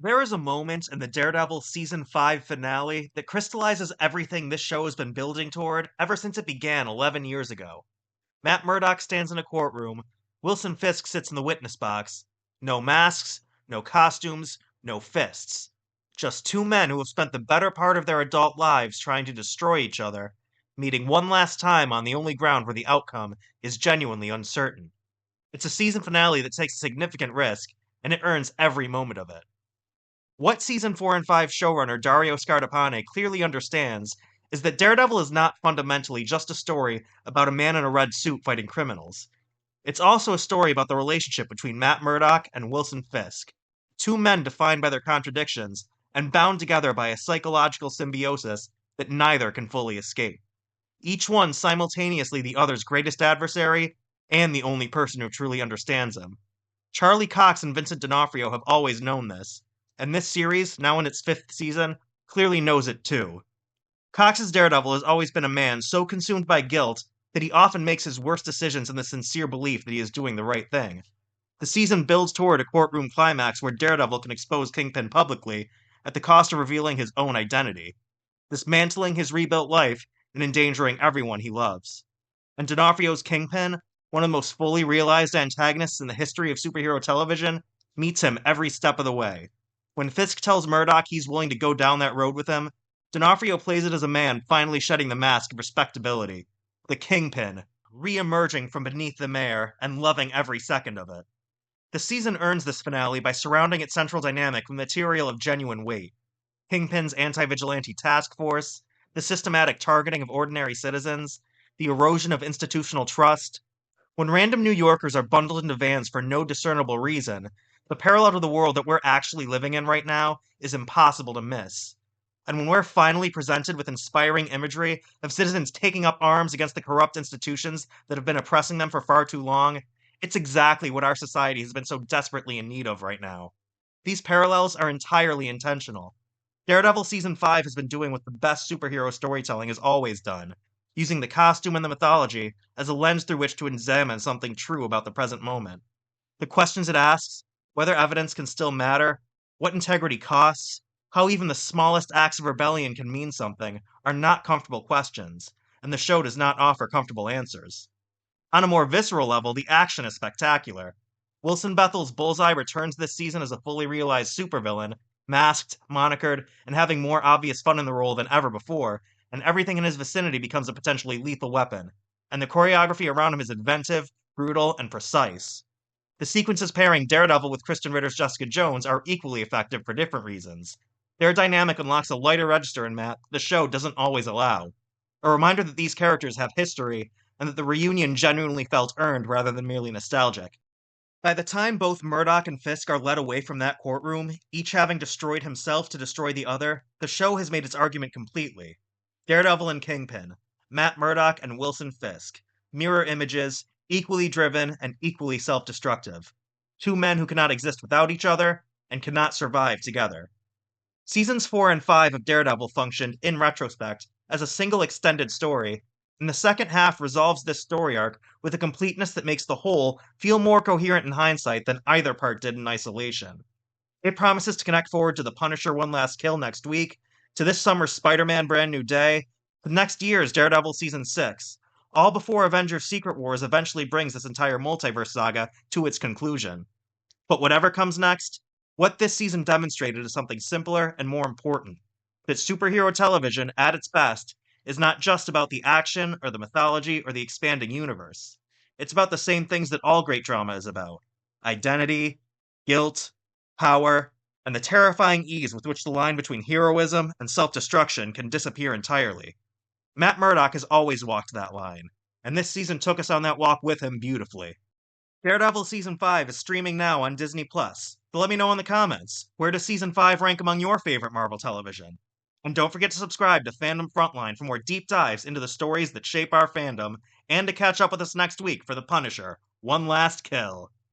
There is a moment in the Daredevil Season 5 finale that crystallizes everything this show has been building toward ever since it began 11 years ago. Matt Murdock stands in a courtroom, Wilson Fisk sits in the witness box. No masks, no costumes, no fists. Just two men who have spent the better part of their adult lives trying to destroy each other, meeting one last time on the only ground where the outcome is genuinely uncertain. It's a season finale that takes a significant risk, and it earns every moment of it. What season 4 and 5 showrunner Dario Scardapane clearly understands is that Daredevil is not fundamentally just a story about a man in a red suit fighting criminals. It's also a story about the relationship between Matt Murdock and Wilson Fisk, two men defined by their contradictions and bound together by a psychological symbiosis that neither can fully escape. Each one simultaneously the other's greatest adversary and the only person who truly understands him. Charlie Cox and Vincent D'Onofrio have always known this, and this series, now in its fifth season, clearly knows it too. Cox's Daredevil has always been a man so consumed by guilt that he often makes his worst decisions in the sincere belief that he is doing the right thing. The season builds toward a courtroom climax where Daredevil can expose Kingpin publicly at the cost of revealing his own identity, dismantling his rebuilt life and endangering everyone he loves. And D'Onofrio's Kingpin, one of the most fully realized antagonists in the history of superhero television, meets him every step of the way. When Fisk tells Murdock he's willing to go down that road with him, D'Onofrio plays it as a man finally shedding the mask of respectability, the Kingpin, re-emerging from beneath the mare and loving every second of it. The season earns this finale by surrounding its central dynamic with material of genuine weight. Kingpin's anti-vigilante task force, the systematic targeting of ordinary citizens, the erosion of institutional trust. When random New Yorkers are bundled into vans for no discernible reason, the parallel to the world that we're actually living in right now is impossible to miss. And when we're finally presented with inspiring imagery of citizens taking up arms against the corrupt institutions that have been oppressing them for far too long, it's exactly what our society has been so desperately in need of right now. These parallels are entirely intentional. Daredevil Season 5 has been doing what the best superhero storytelling has always done, using the costume and the mythology as a lens through which to examine something true about the present moment. The questions it asks, whether evidence can still matter, what integrity costs, how even the smallest acts of rebellion can mean something, are not comfortable questions, and the show does not offer comfortable answers. On a more visceral level, the action is spectacular. Wilson Bethel's Bullseye returns this season as a fully realized supervillain, masked, monikered, and having more obvious fun in the role than ever before, and everything in his vicinity becomes a potentially lethal weapon. And the choreography around him is inventive, brutal, and precise. The sequences pairing Daredevil with Kristen Ritter's Jessica Jones are equally effective for different reasons. Their dynamic unlocks a lighter register in Matt the show doesn't always allow. A reminder that these characters have history, and that the reunion genuinely felt earned rather than merely nostalgic. By the time both Murdock and Fisk are led away from that courtroom, each having destroyed himself to destroy the other, the show has made its argument completely. Daredevil and Kingpin, Matt Murdock and Wilson Fisk, mirror images, equally driven and equally self destructive. Two men who cannot exist without each other and cannot survive together. Seasons 4 and 5 of Daredevil functioned, in retrospect, as a single extended story, and the second half resolves this story arc with a completeness that makes the whole feel more coherent in hindsight than either part did in isolation. It promises to connect forward to The Punisher One Last Kill next week, to this summer's Spider Man Brand New Day, to next year's Daredevil Season 6, all before Avengers Secret Wars eventually brings this entire multiverse saga to its conclusion. But whatever comes next, what this season demonstrated is something simpler and more important: that superhero television, at its best, is not just about the action or the mythology or the expanding universe. It's about the same things that all great drama is about: identity, guilt, power, and the terrifying ease with which the line between heroism and self destruction can disappear entirely. Matt Murdock has always walked that line, and this season took us on that walk with him beautifully. Daredevil Season 5 is streaming now on Disney Plus. So let me know in the comments, where does Season 5 rank among your favorite Marvel television? And don't forget to subscribe to Fandom Frontline for more deep dives into the stories that shape our fandom, and to catch up with us next week for The Punisher One Last Kill.